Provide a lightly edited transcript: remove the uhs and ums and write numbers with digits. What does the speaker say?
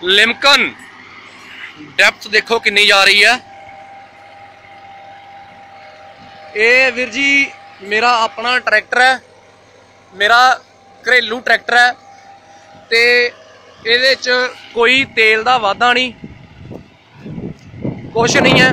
लिमकन depth देखो कितनी जा रही है। ये वीर जी मेरा अपना ट्रैक्टर है, मेरा घरेलू ट्रैक्टर है, ते इहदे च कोई तेल दा वाधा नहीं, कुछ नहीं है।